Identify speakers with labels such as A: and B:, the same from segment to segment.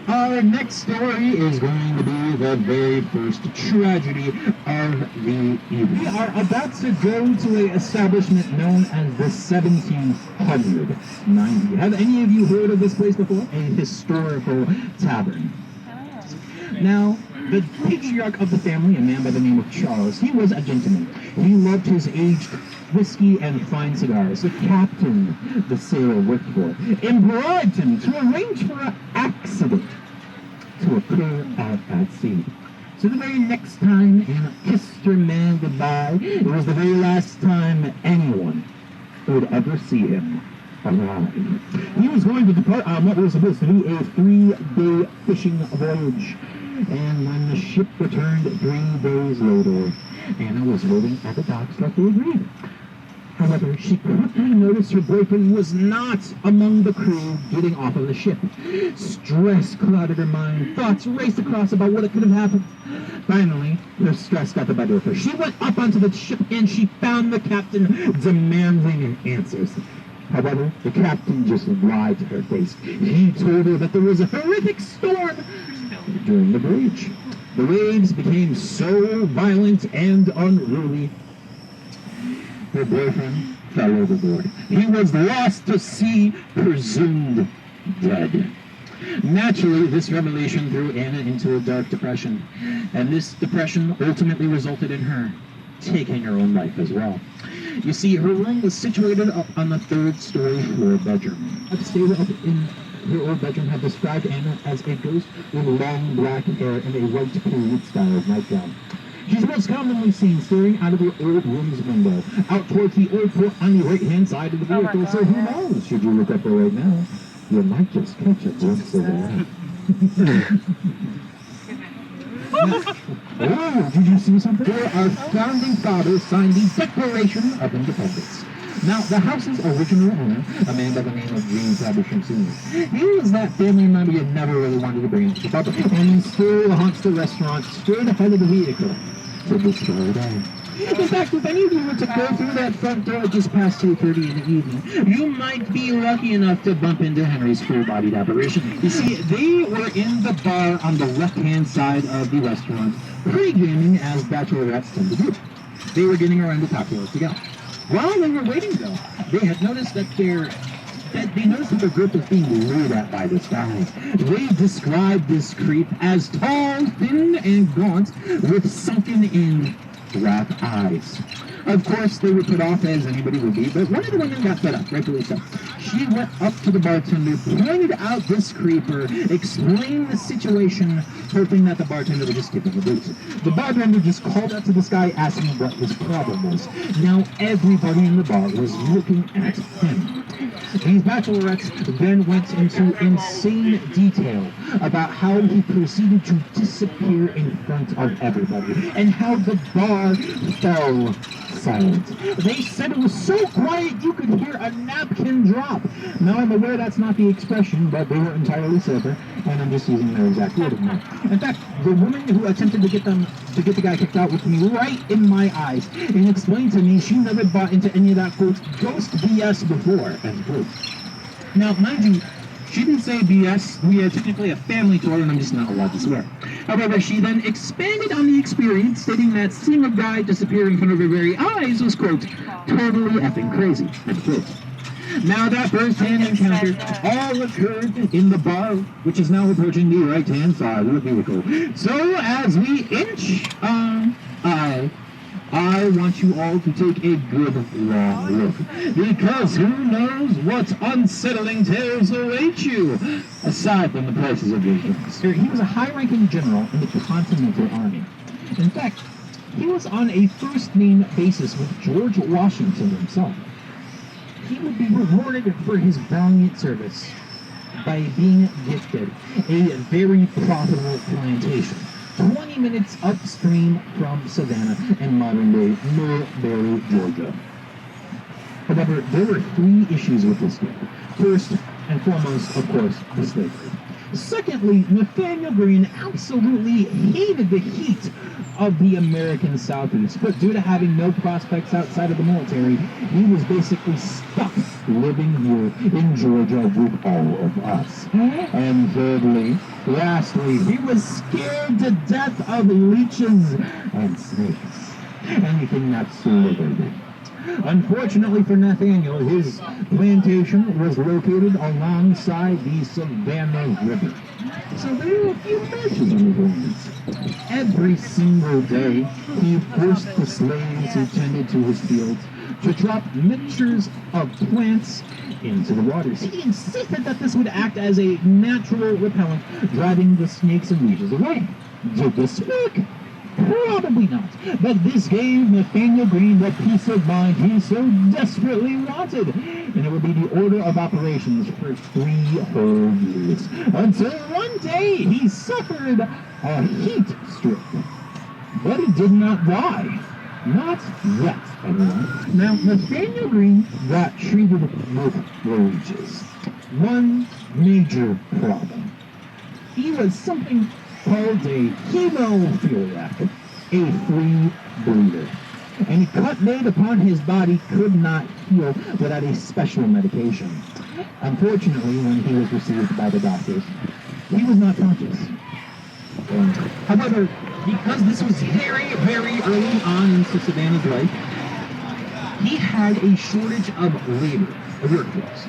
A: Our next story is going to be the very first tragedy of the evening. We are about to go to an establishment known as the 1790. Have any of you heard of this place before? A historical tavern. Now, the patriarch of the family, a man by the name of Charles, he was a gentleman. He loved his aged whiskey and fine cigars. The captain the sailor worked for employed him to arrange for an accident to occur out at sea. So the very next time Anna kissed her man goodbye, it was the very last time anyone would ever see him alive. He was going to depart on what was supposed to be a 3-day fishing voyage. And when the ship returned 3 days later, Anna was waiting at the docks like they agreed. However, she quickly noticed her boyfriend was not among the crew getting off of the ship. Stress clouded her mind. Thoughts raced across about what could have happened. Finally, her stress got the better of her. She went up onto the ship and she found the captain demanding answers. However, the captain just lied to her face. He told her that there was a horrific storm during the voyage. The waves became so violent and unruly. Her boyfriend fell overboard. He was lost to sea, presumed dead. Naturally, this revelation threw Anna into a dark depression, and this depression ultimately resulted in her taking her own life as well. You see, her room was situated up on the 3rd-story floor bedroom. Upstairs up in her old bedroom had described Anna as a ghost with long black hair and a white period-style nightgown. She's most commonly seen staring out of her old room's window, out towards the old port on the right-hand side of the vehicle. So who knows? Should you look up her right now, you might just catch a glimpse of her. Oh, did you see something? Our founding fathers signed the Declaration of Independence. Now, the house's original owner, a man by the name of James Abersham Sr., he was that family member you never really wanted to bring into the public, and he still haunts the restaurant straight ahead of the vehicle to this very day. In fact, if any of you were to go through that front door just past 2:30 in the evening, you might be lucky enough to bump into Henry's full-bodied apparition. You see, they were in the bar on the left-hand side of the restaurant, pre-gaming as bachelorettes tend to do. They were getting around to cocktails together. While they were waiting, though, they had noticed that their group was being leered at by this guy. They described this creep as tall, thin, and gaunt, with sunken-in black eyes. Of course, they were put off as anybody would be, but one of the women got fed up, rightfully so. She went up to the bartender, pointed out this creeper, explained the situation, hoping that the bartender would just give him a boot. The bartender just called out to this guy, asking what his problem was. Now everybody in the bar was looking at him. These bachelorettes then went into insane detail about how he proceeded to disappear in front of everybody, and how the bar fell silent. They said it was so quiet you could hear a napkin drop. Now I'm aware that's not the expression, but they were entirely sober, and I'm just using their exact wording now. In fact, the woman who attempted to get the guy kicked out looked me right in my eyes and explained to me she never bought into any of that quote ghost BS before, end quote. Now, mind you, she didn't say BS. We had technically a family tour, and I'm just not allowed to swear. However, she then expanded on the experience, stating that seeing a guy disappear in front of her very eyes was, quote, totally effing crazy, end quote. Now that first-hand encounter all occurred in the bar, which is now approaching the right-hand side of the vehicle. So as we inch on, I want you all to take a good long look, because who knows what unsettling tales await you, aside from the prices of your drinks. He was a high-ranking general in the Continental Army. In fact, he was on a first-name basis with George Washington himself. He would be rewarded for his valiant service by being gifted a very profitable plantation 20 minutes upstream from Savannah in modern-day Millbury, Georgia. However, there were 3 issues with this deal. First and foremost, of course, the slavery. Secondly, Nathaniel Greene absolutely hated the heat of the American Southeast, but due to having no prospects outside of the military, he was basically stuck living here in Georgia with all of us. And thirdly, lastly, he was scared to death of leeches and snakes. Anything that slithered. Unfortunately for Nathaniel, his plantation was located alongside the Savannah River. So there were a few matches on the lands. Every single day, he forced the slaves who tended to his fields to drop mixtures of plants into the waters. He insisted that this would act as a natural repellent, driving the snakes and leeches away. Did this work? Probably not. But this gave Nathaniel Green the peace of mind he so desperately wanted. And it would be the order of operations for 3 whole years. Until one day he suffered a heat stroke. But he did not die. Not yet, everyone. Now, Nathaniel Green got treated with the leeches. One major problem. He was something called a hemophiliac, a free bleeder. Any cut made upon his body could not heal without a special medication. Unfortunately, when he was received by the doctors, he was not conscious. However, because this was very, very early on into Savannah's life, he had a shortage of labor, a workforce.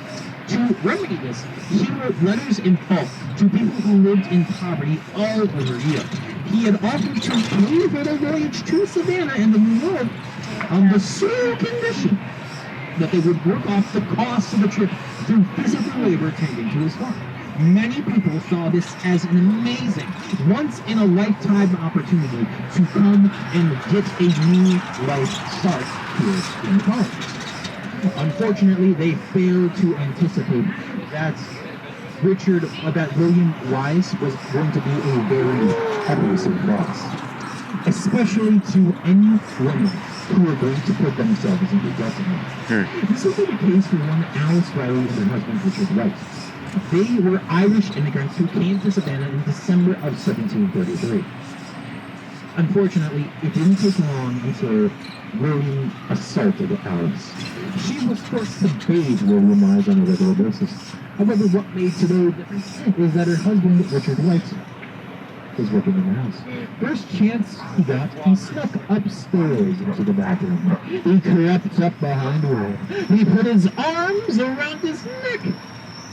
A: To remedy this, he wrote letters in bulk to people who lived in poverty all over Europe. He had offered to pay for their voyage to Savannah and the New York on the sole condition that they would work off the cost of the trip through physical labor tending to his farm. Many people saw this as an amazing, once-in-a-lifetime opportunity to come and get a new life start here in the colonies. Unfortunately, they failed to anticipate that William Wise was going to be a very abusive boss, especially to any women who were going to put themselves into destiny. This would be the case for one Alice Riley and her husband Richard Wright. They were Irish immigrants who came to Savannah in December of 1733. Unfortunately, it didn't take long until William assaulted Alice. She was forced to bathe William Wise on a regular basis. However, what made today difference is that her husband, Richard White, was working in the house. First chance he got, he snuck upstairs into the bathroom. He crept up behind her. He put his arms around his neck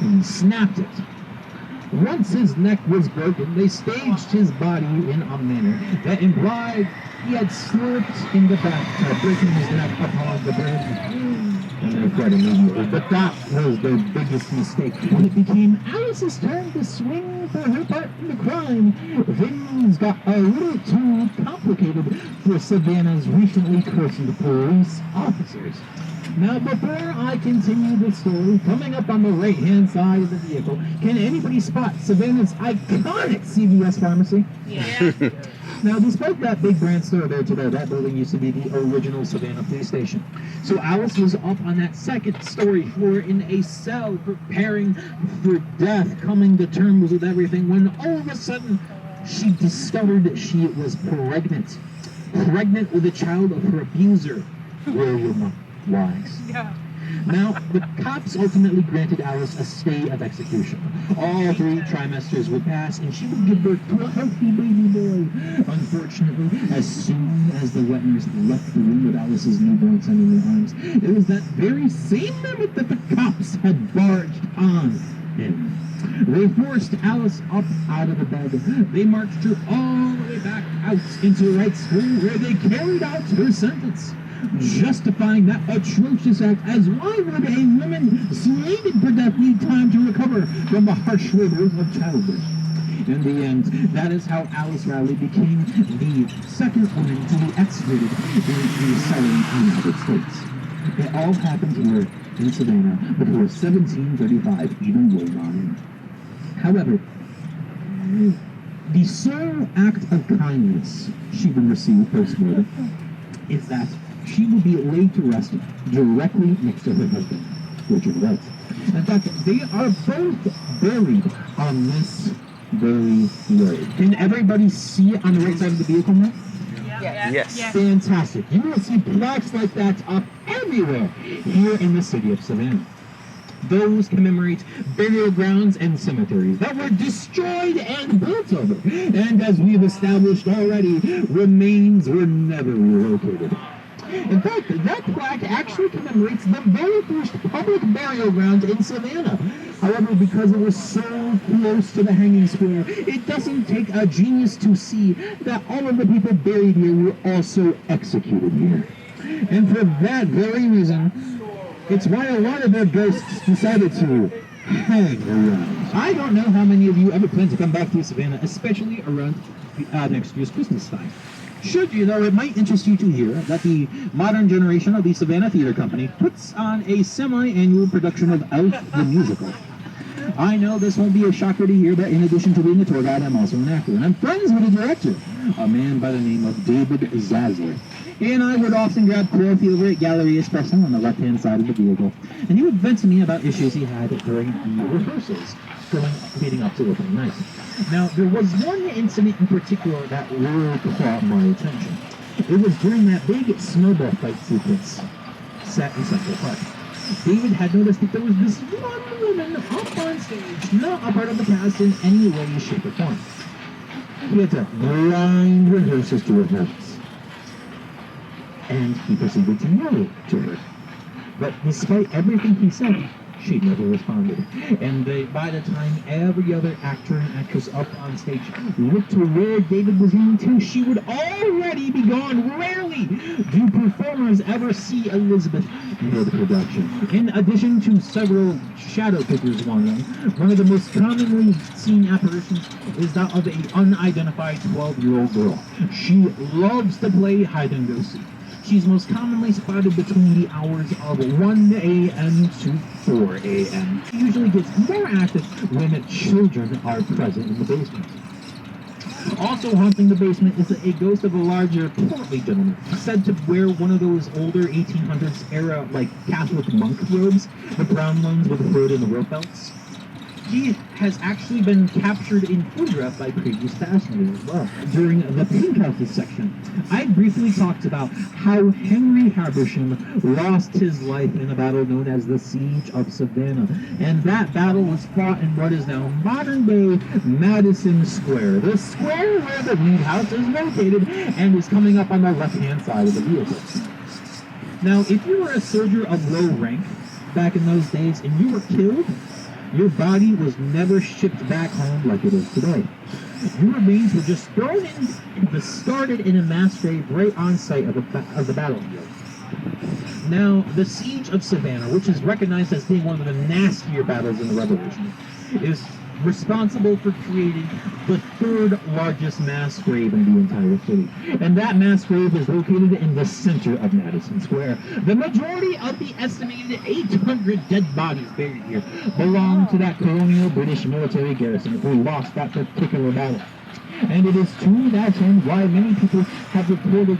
A: and he snapped it. Once his neck was broken, they staged his body in a manner that implied he had slipped in the bathtub, breaking his neck upon the bed. And they fled immediately. But that was their biggest mistake. When it became Alice's turn to swing for her part in the crime, things got a little too complicated for Savannah's recently christened police officers. Now, before I continue the story, coming up on the right-hand side of the vehicle, can anybody spot Savannah's iconic CVS pharmacy?
B: Yeah.
A: Now, despite that big brand store there today, that building used to be the original Savannah police station. So Alice was up on that second-story floor in a cell, preparing for death, coming to terms with everything, when all of a sudden, she discovered she was pregnant. Pregnant with a child of her abuser, William Wise.
B: Yeah.
A: Now, the cops ultimately granted Alice a stay of execution. All 3 trimesters would pass, and she would give birth to a healthy baby boy. Unfortunately, as soon as the wet nurse left the room with Alice's newborn son in her arms, it was that very same moment that the cops had barged on him. They forced Alice up out of the bed. They marched her all the way back out into Wright's school, where they carried out her sentence, justifying that atrocious act as why would a woman slated for death need time to recover from the harsh labors of childbirth? In the end, that is how Alice Riley became the second woman to be executed in the southern United States. It all happened here in Savannah before 1735 even rolled on. However, the sole act of kindness she would receive post-mortem is that she will be laid to rest directly next to her husband, Richard Wright. In fact, they are both buried on this very road. Can everybody see it on the right side of the vehicle now?
B: Yes.
A: Fantastic. You will see plaques like that up everywhere here in the city of Savannah. Those commemorate burial grounds and cemeteries that were destroyed and built over. And as we've established already, remains were never relocated. In fact, that plaque actually commemorates the very first public burial ground in Savannah. However, because it was so close to the hanging square, it doesn't take a genius to see that all of the people buried here were also executed here. And for that very reason, it's why a lot of their ghosts decided to hang around. I don't know how many of you ever plan to come back to Savannah, especially around next year's Christmas time. Should you, though, it might interest you to hear that the modern generation of the Savannah Theater Company puts on a semi-annual production of Elf the Musical. I know this won't be a shocker to hear, but in addition to being a tour guide, I'm also an actor, and I'm friends with the director, a man by the name of David Zazzler. And I would often grab coffee over at Gallery Espresso on the left-hand side of the vehicle, and he would vent to me about issues he had during the rehearsals leading up to opening night. Now, there was one incident in particular that really caught my attention. It was during that big snowball fight sequence set in Central Park. David had noticed that there was this one woman up on stage, not a part of the cast in any way, shape, or form. He had to grind rehearsals to her notes, and he proceeded to yell to her. But despite everything he said, she never responded. And by the time every other actor and actress up on stage looked to where David was yelling to, she would already be gone. Rarely do performers ever see Elizabeth mid-production. In addition to several shadow figures wandering, one of the most commonly seen apparitions is that of an unidentified 12-year-old girl. She loves to play hide and go seek. She's most commonly spotted between the hours of 1 a.m. to 4 a.m. She usually gets more active when children are present in the basement. Also haunting the basement is a ghost of a larger, portly gentleman, said to wear one of those older 1800s era, like, Catholic monk robes, the brown ones with the hood and the rope belts. He has actually been captured in photograph by previous passengers as well. During the Pink Houses section, I briefly talked about how Henry Habersham lost his life in a battle known as the Siege of Savannah. And that battle was fought in what is now modern-day Madison Square, the square where the Reed House is located and is coming up on the left-hand side of the vehicle. Now, if you were a soldier of low rank back in those days and you were killed, your body was never shipped back home like it is today. Your remains were just thrown in and discarded in a mass grave right on site of the battlefield. Now, the Siege of Savannah, which is recognized as being one of the nastier battles in the Revolution, is responsible for creating the third largest mass grave in the entire city. And that mass grave is located in the center of Madison Square. The majority of the estimated 800 dead bodies buried here belong to that colonial British military garrison who lost that particular battle. And it is to that end why many people have reported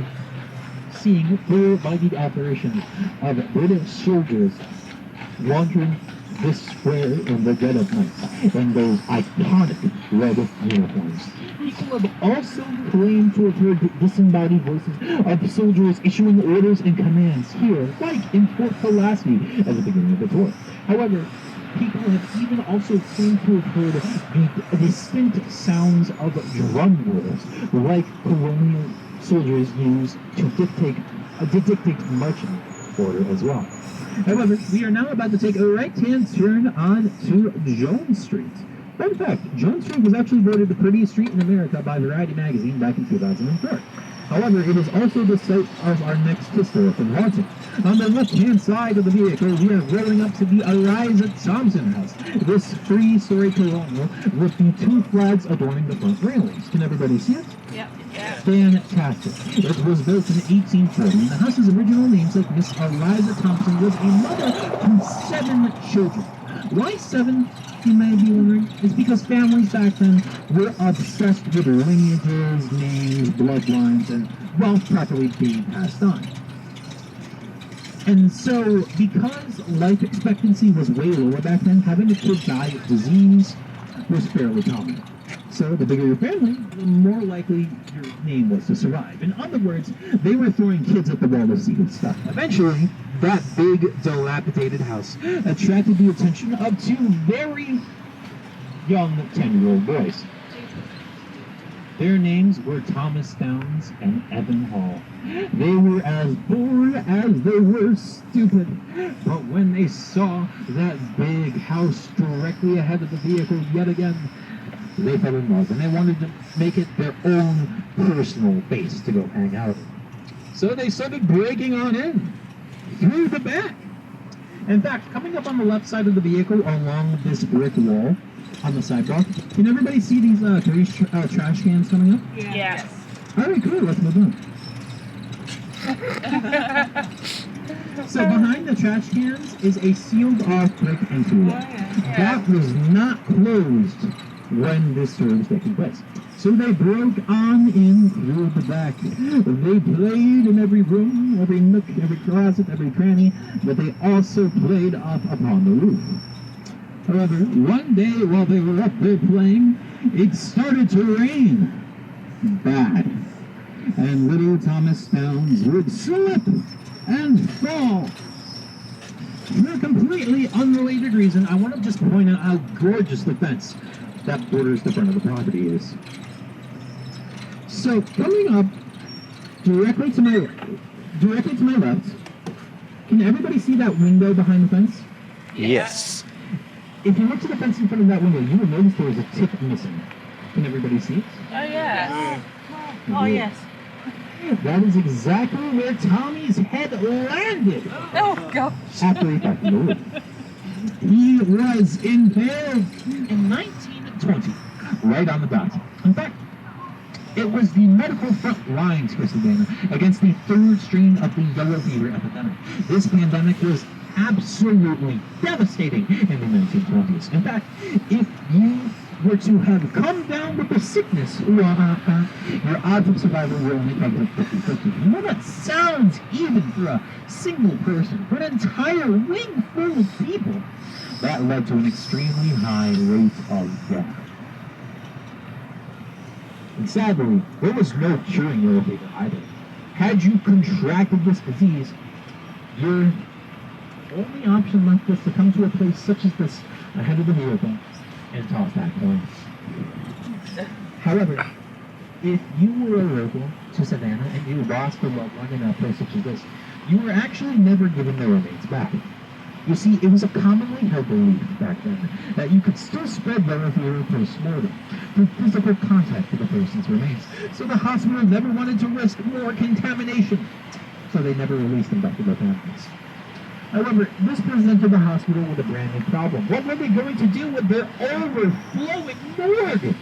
A: seeing full-bodied apparitions of British soldiers wandering this square in the dead of night in those iconic red uniforms. People have also claimed to have heard disembodied voices of soldiers issuing orders and commands here, like in Fort Pulaski at the beginning of the tour. However, people have even also claimed to have heard the distinct sounds of drum rolls, like colonial soldiers used to dictate marching order as well. However, we are now about to take a right-hand turn on to Jones Street. Fun fact, Jones Street was actually voted the prettiest street in America by Variety magazine back in 2004. However, it is also the site of our next historical haunting. On the left-hand side of the vehicle, we are rolling up to the Eliza Thompson House, this three-story colonial with the two flags adorning the front railings. Can everybody see it?
B: Yep.
A: Fantastic. It was built in 1840, and the house's original namesake, Miss Eliza Thompson, was a mother to 7 children. Why 7, you may be wondering? It's because families back then were obsessed with lineages, names, bloodlines, and wealth properly being passed on. And so, because life expectancy was way lower back then, having a kid die of disease was fairly common. So the bigger your family, the more likely your name was to survive. In other words, they were throwing kids at the wall to see who stuck. Eventually, that big, dilapidated house attracted the attention of two very young 10-year-old boys. Their names were Thomas Downs and Evan Hall. They were as bored as they were stupid. But when they saw that big house directly ahead of the vehicle yet again, they fell in love and they wanted to make it their own personal base to go hang out in. So they started breaking on in through the back. In fact, coming up on the left side of the vehicle along this brick wall on the sidewalk, can everybody see these trash cans coming up?
B: Yeah. Yes.
A: All right, cool. Let's move on. So behind the trash cans is a sealed-off brick entry wall. That was not closed when this story was taking place. So they broke on in through the back. They played in every room, every nook, every closet, every cranny, but they also played up upon the roof. However, one day while they were up there playing, it started to rain. Bad. And little Thomas Downs would slip and fall. For a completely unrelated reason, I want to just point out how gorgeous the fence that borders the front of the property is. So coming up directly to my left, can everybody see that window behind the fence?
C: Yes.
A: If you look to the fence in front of that window, you will notice there is a tip missing. Can everybody see it?
B: Oh, yes. Oh, yes.
A: That is exactly where Tommy's head landed.
B: Oh, gosh.
A: After he got the He was impaled in 1920, right on the dot. In fact, it was the medical front lines for Savannah against the third strain of the yellow fever epidemic. This pandemic was absolutely devastating in the 1920s. In fact, if you were to have come down with the sickness, your odds of survival were only probably 50-50. You know, that sounds even for a single person. For an entire wing full of people, that led to an extremely high rate of death. And sadly, there was no curing yellow fever either. Had you contracted this disease, your only option left was to come to a place such as this ahead of the vehicle and toss back coins. However, if you were a local to Savannah and you lost a loved one in a place such as this, you were actually never given their remains back. You see, it was a commonly held belief back then that you could still spread yellow fever post-mortem through physical contact with the person's remains. So the hospital never wanted to risk more contamination. So they never released them back to their families. However, this presented the hospital with a brand new problem. What were they going to do with their overflowing morgue?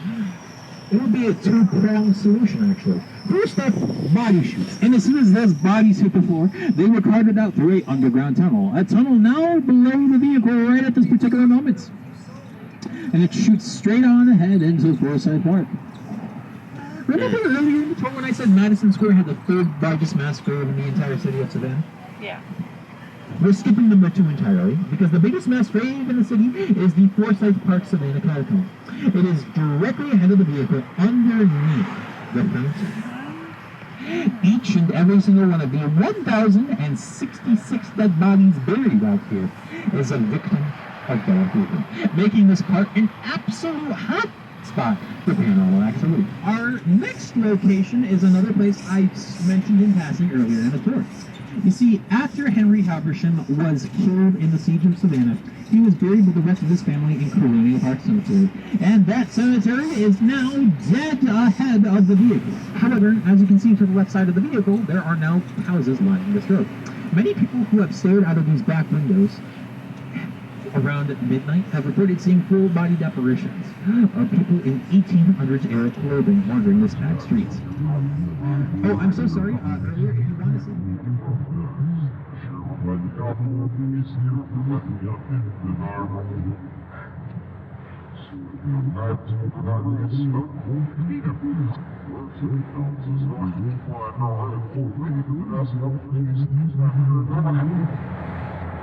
A: It would be a two-pronged solution, actually. First up, body chutes. And as soon as those bodies hit the floor, they were carted out through an underground tunnel. A tunnel now below the vehicle right at this particular moment. And it shoots straight on ahead into Forsyth Park. Remember earlier in the tour when I said Madison Square had the third largest mass grave in the entire city of Savannah?
B: Yeah.
A: We're skipping number 2 entirely, because the biggest mass grave in the city is the Forsyth Park Savannah Catacomb. It is directly ahead of the vehicle, underneath the fountain. Each and every single one of the 1,066 dead bodies buried out here is a victim of yellow fever, making this park an absolute hot spot for paranormal activity. Our next location is another place I mentioned in passing earlier in the tour. You see, after Henry Habersham was killed in the siege of Savannah, he was buried with the rest of his family in Colonial Park Cemetery. And that cemetery is now dead ahead of the vehicle. However, as you can see to the left side of the vehicle, there are now houses lining this road. Many people who have stared out of these back windows around midnight have reported seeing full-bodied apparitions of people in 1800s era clothing wandering this back streets. Oh, I'm so sorry. Earlier, if you want to see...